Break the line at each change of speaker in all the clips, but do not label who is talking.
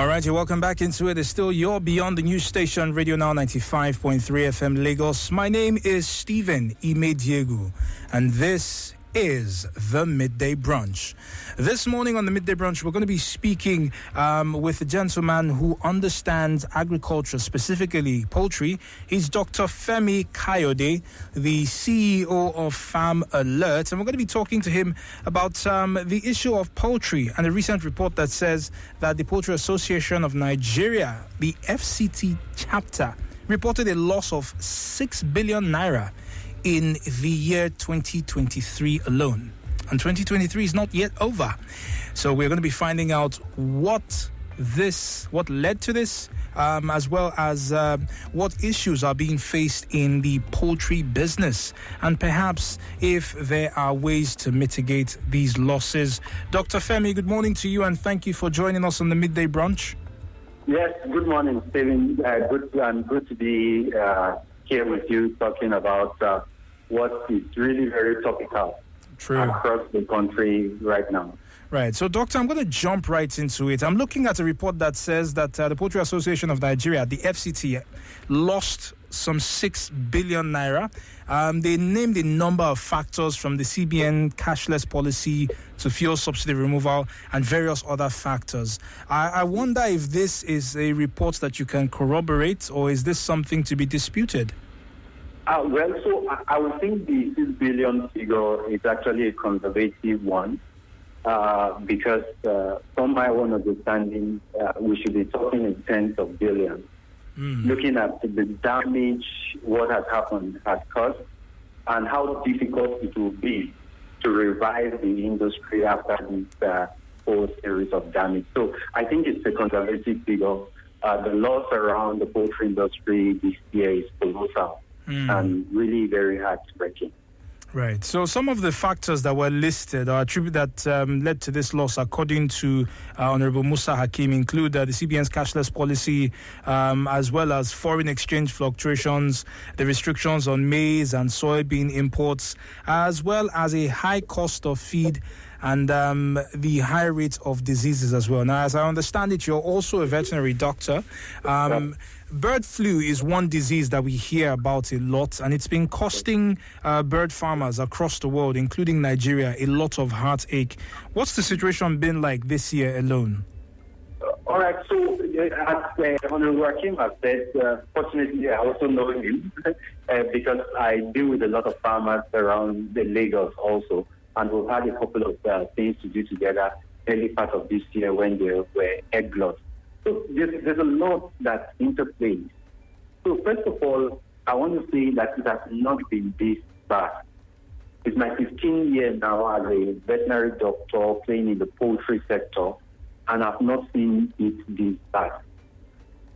All right, you're welcome back into it. It's still your Beyond the News station, RadioNow 95.3 FM Lagos. My name is Stephen Imediegu, and this is the Midday Brunch. This morning on the Midday Brunch, we're going to be speaking with a gentleman who understands agriculture, specifically poultry. He's Dr. Femi Kayode, the CEO of Farm Alert, and we're going to be talking to him about the issue of poultry and a recent report that says that the Poultry Association of Nigeria, the FCT chapter, reported a loss of 6 billion naira in the year 2023 alone. And 2023 is not yet over. So we're going to be finding out what led to this, as well as what issues are being faced in the poultry business, and perhaps if there are ways to mitigate these losses. Dr. Femi, good morning to you, and thank you for joining us on the Midday Brunch.
Yes, good morning, Stephen. Good to be here with you talking about what is really very topical across the country right now.
Right. So, Doctor, I'm going to jump right into it. I'm looking at a report that says that the Poultry Association of Nigeria, the FCT, lost some 6 billion naira. They named a number of factors, from the CBN cashless policy to fuel subsidy removal and various other factors. I wonder if this is a report that you can corroborate, or is this something to be disputed?
I would think the 6 billion figure is actually a conservative one, because from my own understanding, we should be talking in tens of billions. Looking at the damage what has happened has caused, and how difficult it will be to revive the industry after this whole series of damage. So I think it's a conservative figure. The loss around the poultry industry this year is colossal. And really very heartbreaking.
Right. So some of the factors that were listed or attributed that led to this loss, according to Honorable Musa Hakim, include the CBN's cashless policy, as well as foreign exchange fluctuations, the restrictions on maize and soybean imports, as well as a high cost of feed and the high rate of diseases as well. Now, as I understand it, you're also a veterinary doctor. Bird flu is one disease that we hear about a lot, and it's been costing bird farmers across the world, including Nigeria, a lot of heartache. What's the situation been like this year alone?
All right, so as Honorable Hakim has said, fortunately I also know him because I deal with a lot of farmers around the Lagos also, and we've had a couple of things to do together early part of this year when there were egg loss. So there's a lot that interplays. So first of all, I want to say that it has not been this bad. It's my 15th year now as a veterinary doctor playing in the poultry sector, and I've not seen it this bad.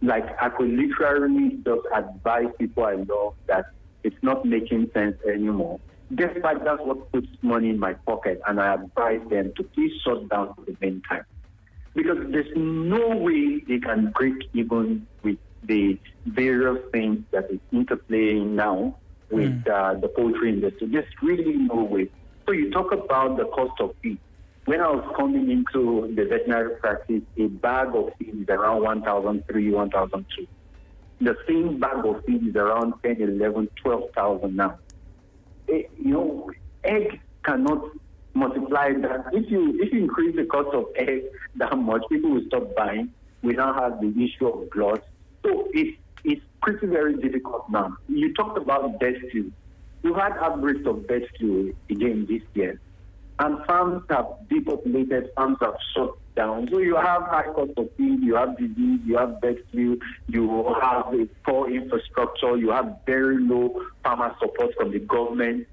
Like, I could literally just advise people I know that it's not making sense anymore. Despite that's what puts money in my pocket, and I advise them to please shut down for the meantime. Because there's no way they can break even with the various things that is interplaying now with the poultry industry. There's really no way. So you talk about the cost of feed. When I was coming into the veterinary practice, a bag of feed is around 1,300, 1,200. The same bag of feed is around 10, 11, 12,000 now. Egg cannot multiply that. If you increase the cost of egg that much, people will stop buying. We now have the issue of glut. So it's pretty very difficult now. You talked about bird flu. We've had outbreaks of bird flu again this year. And farms have depopulated, farms have shut down. So you have high cost of feed, you have disease, you have bird flu, you have a poor infrastructure, you have very low farmer support from the government.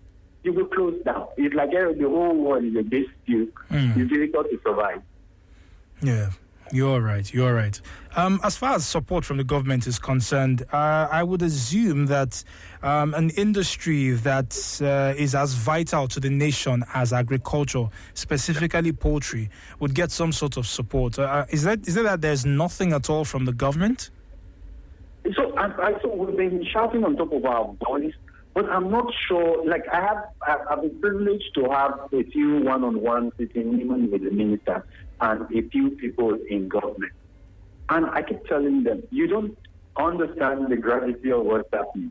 You will close down. It's like the whole world is against you. It's difficult to survive.
Yeah, you're right. As far as support from the government is concerned, I would assume that an industry that is as vital to the nation as agriculture, specifically poultry, would get some sort of support. Is it that there's nothing at all from the government?
So we've been shouting on top of our voice. But I'm not sure, I've been privileged to have a few one-on-one sitting even with the minister and a few people in government. And I keep telling them, you don't understand the gravity of what's happening.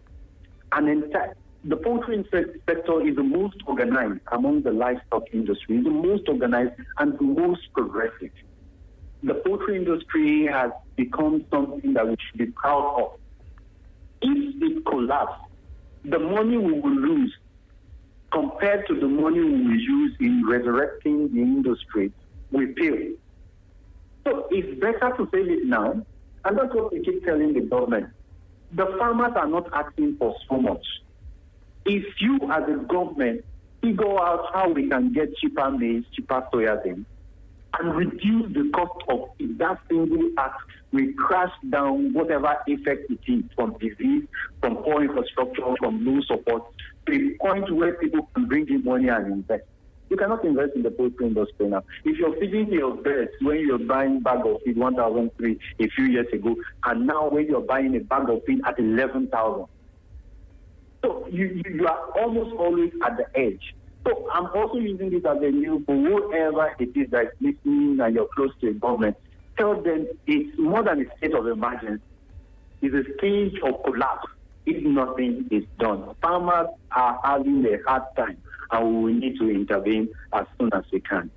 And in fact, the poultry sector is the most organized among the livestock industry, the most organized and the most progressive. The poultry industry has become something that we should be proud of. If it collapses, the money we will lose compared to the money we will use in resurrecting the industry will pale. So it's better to save it now, and that's what we keep telling the government. The farmers are not asking for so much. If you as a government figure out how we can get cheaper maize, cheaper soybean, and reduce the cost of it, that single act will crash down whatever effect it is from disease, from poor infrastructure, from low support, to a point where people can bring in money and invest. You cannot invest in the poultry industry now. If you're feeding your birds when you're buying bag of feed 1,003 a few years ago, and now when you're buying a bag of feed at 11,000, so you are almost always at the edge. So I'm also using this as a new for whoever it is that is listening and you're close to a government. Tell them it's more than a state of emergency. It's a stage of collapse if nothing is done. Farmers are having a hard time, and we need to intervene as soon as we can.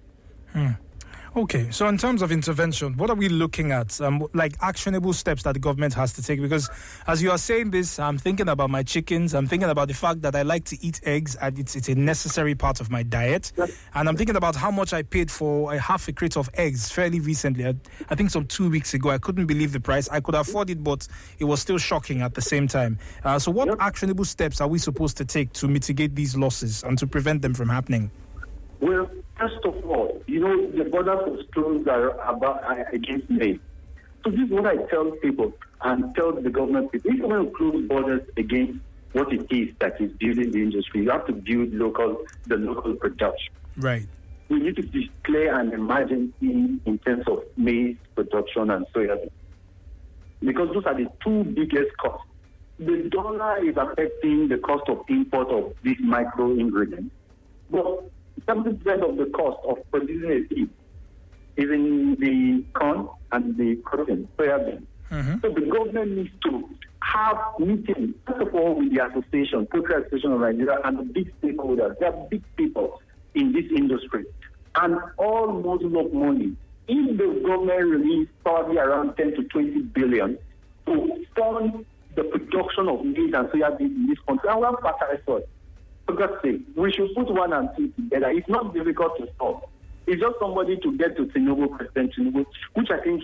Okay, so in terms of intervention, what are we looking at? Like actionable steps that the government has to take? Because as you are saying this, I'm thinking about my chickens. I'm thinking about the fact that I like to eat eggs, and it's a necessary part of my diet. Yes. And I'm thinking about how much I paid for a half a crate of eggs fairly recently. I think some 2 weeks ago. I couldn't believe the price. I could afford it, but it was still shocking at the same time. So what actionable steps are we supposed to take to mitigate these losses and to prevent them from happening?
Well, first of all, the borders was closed against May. So this is what I tell people and tell the government people. If you want to close borders against what it is that is building the industry, you have to build the local production.
Right.
We need to declare an emergency in terms of maize production and soybean, because those are the two biggest costs. The dollar is affecting the cost of import of these micro ingredients, but 70% of the cost of producing a seed is in the corn and the protein, soybean. Mm-hmm. So the government needs to have meetings, first of all, with the association, Poultry Association of Nigeria, and the big stakeholders. They are big people in this industry. And all model of money, if the government release probably around 10 to 20 billion to fund the production of maize and soybean in this country, and we have fertilizers. For God's sake, we should put one and two together. It's not difficult to solve. It's just somebody to get to President Tinubu, which I think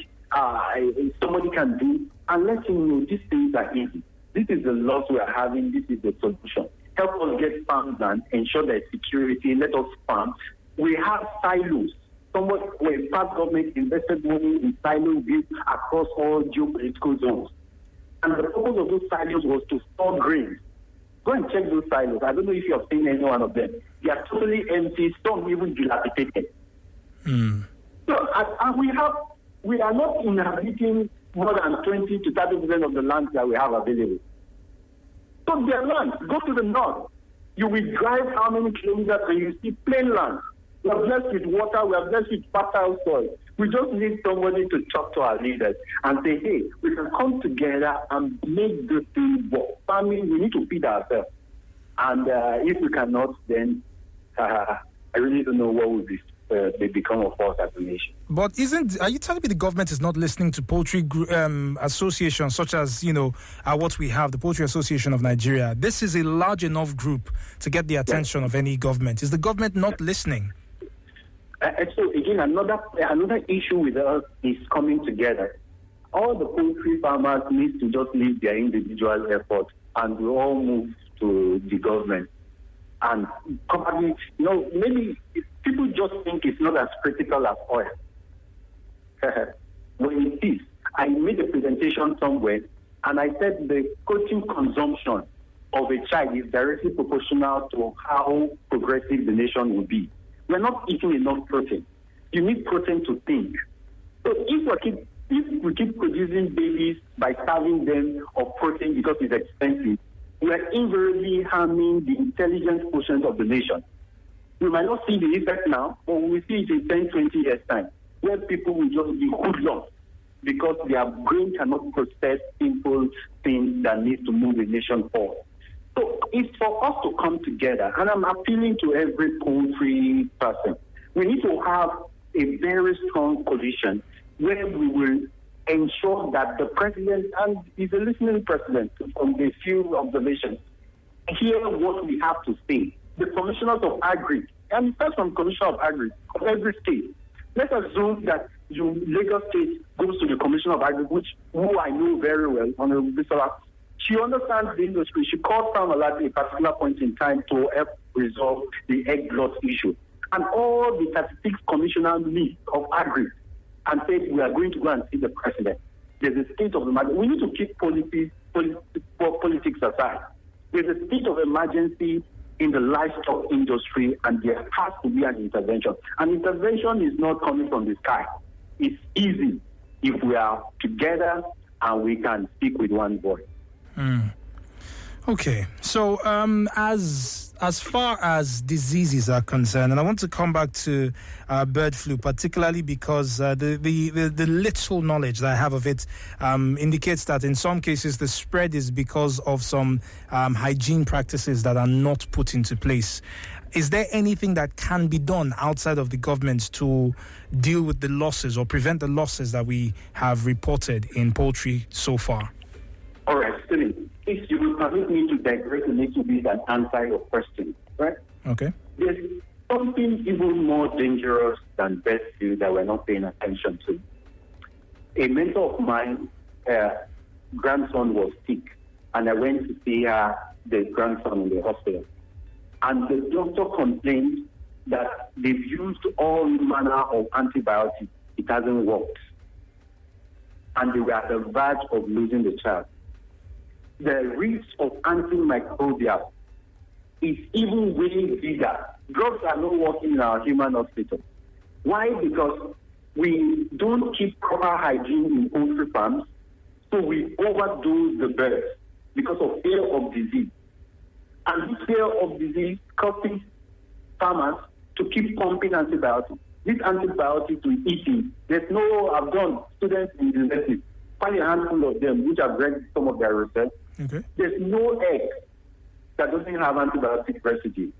somebody can do, and let him know these things are easy. This is the loss we are having. This is the solution. Help us get farms and ensure there's security. Let us farm. We have silos. Where past government invested money in silos built across all geopolitical zones. And the purpose of those silos was to store grains. Go and check those silos. I don't know if you have seen any one of them. They are totally empty, some even dilapidated. So we are not inhabiting more than 20 to 30% of the land that we have available. So their land, go to the north. You will drive how many kilometers and you see plain land. We are blessed with water, we are blessed with fertile soil. We just need somebody to talk to our leaders and say, hey, we can come together and make this thing work. Farming, we need to feed ourselves. And if we cannot, then I really don't know what will become of us as a nation.
But are you telling me the government is not listening to poultry associations such as, what we have, the Poultry Association of Nigeria? This is a large enough group to get the attention of any government. Is the government not listening?
So again, another issue with us is coming together. All the poultry farmers need to just leave their individual efforts and we all move to the government. And probably, maybe people just think it's not as critical as oil. When it is, I made a presentation somewhere and I said the protein consumption of a child is directly proportional to how progressive the nation will be. We're not eating enough protein. You need protein to think. So if we keep producing babies by starving them of protein because it's expensive, we are invariably harming the intelligence quotient of the nation. We might not see the effect now, but we will see it in 10, 20 years' time, where people will just be hoodlums because their brain cannot process simple things that need to move the nation forward. So it's for us to come together, and I'm appealing to every poultry person. We need to have a very strong coalition where we will ensure that the president, and he's a listening president from the few observations, hear what we have to say. The commissioners of agri, and it starts from commissioner of agri of every state. Let's assume that Lagos State goes to the commissioner of agri, who I know very well, Honorable Bisola. She understands the industry. She called Farmer at a particular point in time to help resolve the egg lot issue. And all the 36 commissioners meet of agri and said, we are going to go and see the president. There's a state of emergency. We need to keep politics aside. There's a state of emergency in the livestock industry, and there has to be an intervention. An intervention is not coming from the sky. It's easy if we are together and we can speak with one voice.
Okay, so as far as diseases are concerned, and I want to come back to bird flu, particularly because the little knowledge that I have of it indicates that in some cases the spread is because of some hygiene practices that are not put into place. Is there anything that can be done outside of the government to deal with the losses or prevent the losses that we have reported in poultry so far?
All right, Stephen, if you will permit me to digress a little bit and answer your question, right?
Okay.
There's something even more dangerous than bird flu that we're not paying attention to. A mentor of mine, grandson was sick, and I went to see the grandson in the hospital. And the doctor complained that they've used all manner of antibiotics. It hasn't worked. And they were at the verge of losing the child. The risk of antimicrobial is even way bigger. Drugs are not working in our human hospital. Why? Because we don't keep proper hygiene in poultry farms, so we overdose the birds because of fear of disease. And this fear of disease causes farmers to keep pumping antibiotics. These antibiotics we eating, I've done students in university, quite a handful of them, which have read some of their research.
Okay.
There's no egg that doesn't have antibiotic residue.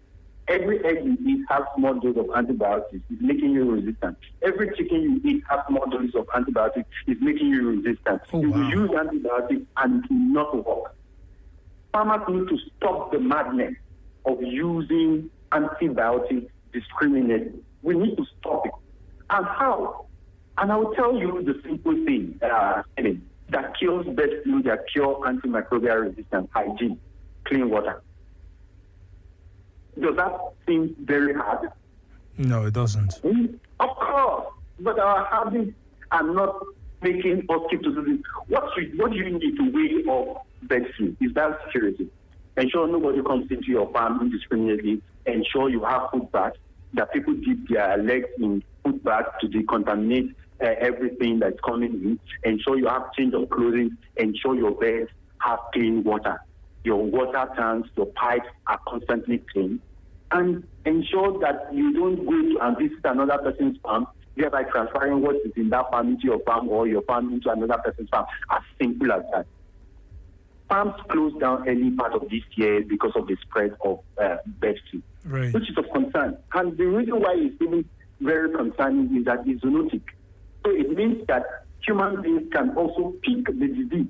Every egg you eat has small dose of antibiotics. It's making you resistant. Every chicken you eat has small dose of antibiotics. It's making you resistant. You will use antibiotics and it will not work. Farmers need to stop the madness of using antibiotics discriminately. We need to stop it. And how? And I will tell you the simple thing that kills bird flu, that cure antimicrobial resistance: hygiene, clean water. Does that seem very hard?
No, it doesn't.
Of course, but our habits are not making us keep to do this. What do you need to weigh off bird flu? Is that security? Ensure nobody comes into your farm indiscriminately. Ensure you have food bags, that people dip their legs in food bags to decontaminate everything that's coming in. Ensure you have change of clothing. Ensure your beds have clean water. Your water tanks, your pipes are constantly clean. And ensure that you don't go and visit another person's farm, thereby transferring what is in that farm into your farm or your farm into another person's farm. As simple as that. Farms closed down early part of this year because of the spread of bird flu,
right,
which is of concern. And the reason why it's even very concerning is that it's zoonotic. So it means that human beings can also pick the disease,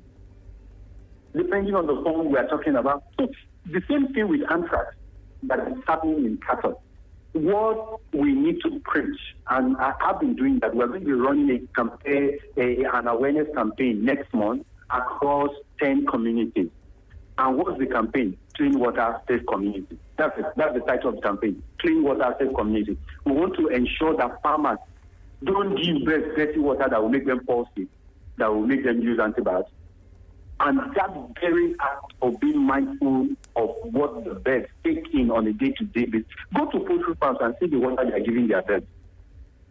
depending on the form we are talking about. So the same thing with anthrax that is happening in cattle. What we need to preach, and I have been doing that, we're going to be running an awareness campaign next month across 10 communities. And what's the campaign? Clean Water, Safe Community. That's it. That's the title of the campaign. Clean Water, Safe Community. We want to ensure that farmers don't give birds dirty water that will make them fall sick, that will make them use antibiotics. And that very act of being mindful of what the birds take in on a day-to-day basis. Go to poultry farms and see the water they are giving their birds.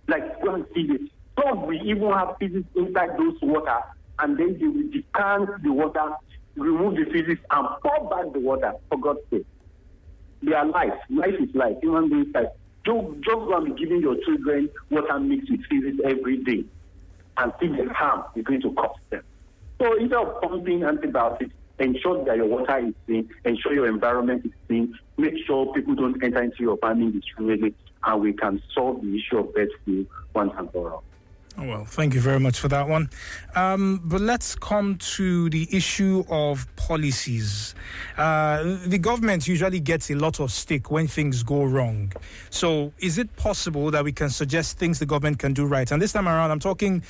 Like, go and see this. Some will even have physics inside those water, and then they will decant the water, remove the physics, and pour back the water, for God's sake. They are life. Life is life. Human beings life. Just go and be giving your children water mixed with physics every day. and see the harm is going to cost them. So instead of pumping antibiotics, ensure that your water is clean, ensure your environment is clean, make sure people don't enter into your farming industry, and we can solve the issue of bird flu once and for all.
Oh, well, thank you very much for that one. But let's come to the issue of policies. The government usually gets a lot of stick when things go wrong. So is it possible that we can suggest things the government can do right? And this time around, I'm talking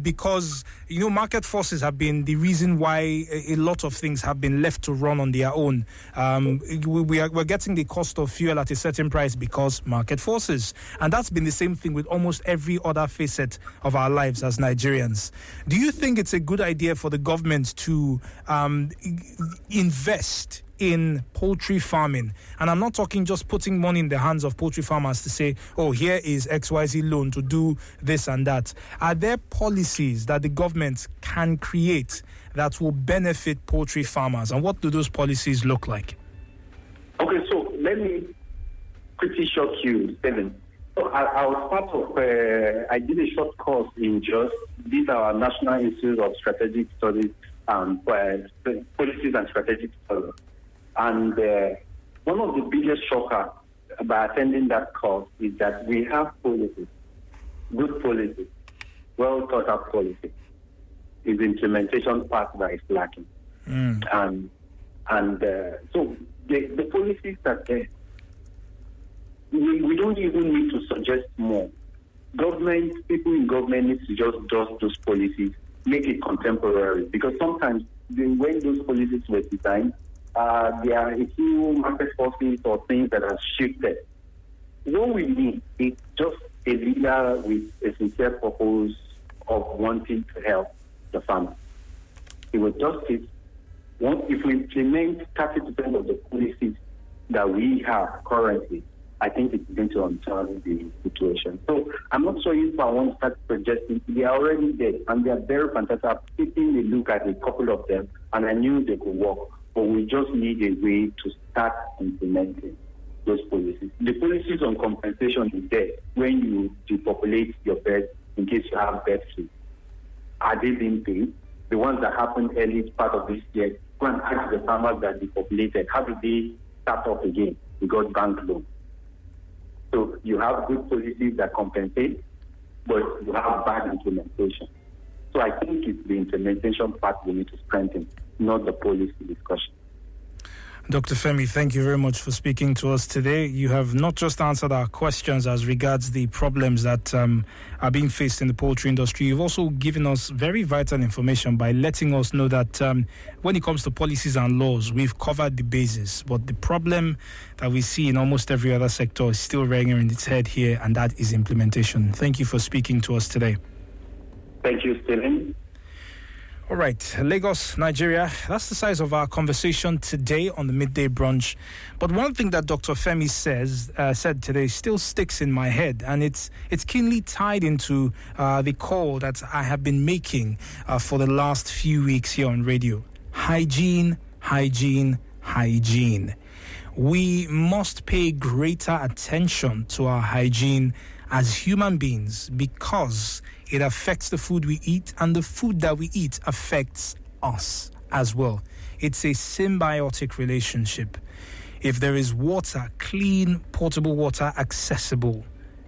because, market forces have been the reason why a lot of things have been left to run on their own. We're getting the cost of fuel at a certain price because market forces. And that's been the same thing with almost every other facet of our lives as Nigerians. Do you think it's a good idea for the government to invest in poultry farming? And I'm not talking just putting money in the hands of poultry farmers to say, oh, here is XYZ loan to do this and that. Are there policies that the government can create that will benefit poultry farmers? And what do those policies look like?
Okay, so let me quickly shock you, Stephen. So I was part of, I did a short course in these are our National Institute of Strategic Studies and Policies and Strategic Studies. And one of the biggest shockers by attending that course is that we have policies, good policies, well thought out policies. Is the implementation part that is lacking. So the policies that we don't even need to suggest more. People in government need to just dust those policies, make it contemporary. Because sometimes when those policies were designed, there are a few market forces or things that have shifted. What we need is just a leader with a sincere purpose of wanting to help the farmer. It will just if we implement 30% of the policies that we have currently, I think it's going to unturn the situation. So I'm not sure if I want to start suggesting. They are already there, and they are very fantastic. I've taken a look at a couple of them, and I knew they could work. But we just need a way to start implementing those policies. The policies on compensation is there when you depopulate your birds in case you have bird flu. Are they being paid? The ones that happened early part of this year, go and ask the farmers that depopulated, how did they start off again? We got bank loans. So you have good policies that compensate, but you have bad implementation. So I think it's the implementation part we need to strengthen, not the policy discussion.
Dr. Femi, thank you very much for speaking to us today. You have not just answered our questions as regards the problems that are being faced in the poultry industry. You've also given us very vital information by letting us know that when it comes to policies and laws, we've covered the bases. But the problem that we see in almost every other sector is still rearing its head here, and that is implementation. Thank you for speaking to us today.
Thank you, Stephen.
All right, Lagos, Nigeria. That's the size of our conversation today on the Midday Brunch. But one thing that Dr. Femi said today still sticks in my head, and it's keenly tied into the call that I have been making for the last few weeks here on radio. Hygiene, hygiene, hygiene. We must pay greater attention to our hygiene as human beings because it affects the food we eat, and the food that we eat affects us as well. It's a symbiotic relationship. If there is water, clean, portable water accessible,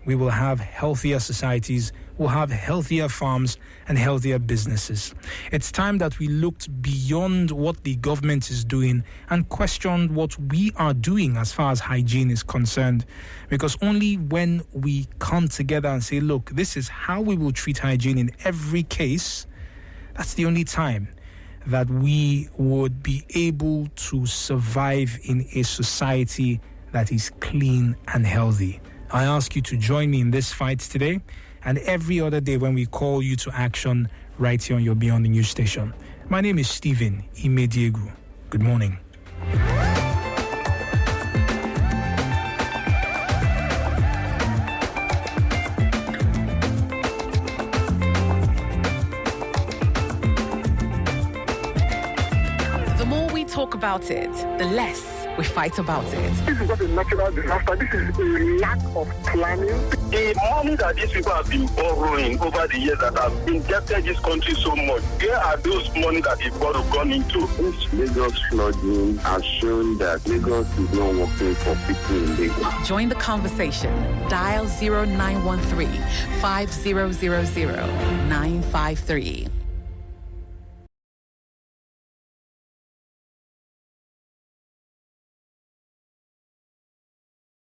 we will have healthier societies, we'll have healthier farms and healthier businesses. It's time that we looked beyond what the government is doing and questioned what we are doing as far as hygiene is concerned. Because only when we come together and say, look, this is how we will treat hygiene in every case, that's the only time that we would be able to survive in a society that is clean and healthy. I ask you to join me in this fight today and every other day when we call you to action right here on your Beyond the News station. My name is Stephen Imediegu. Good morning.
The more we talk about it, the less we fight about it.
This is not a natural disaster. This is a lack of planning.
The money that these people have been borrowing over the years that have indebted this country so much, where are those money that they've gone into?
This Lagos flooding has shown that Lagos is not working for people in Lagos.
Join the conversation. Dial 0913 5000 953.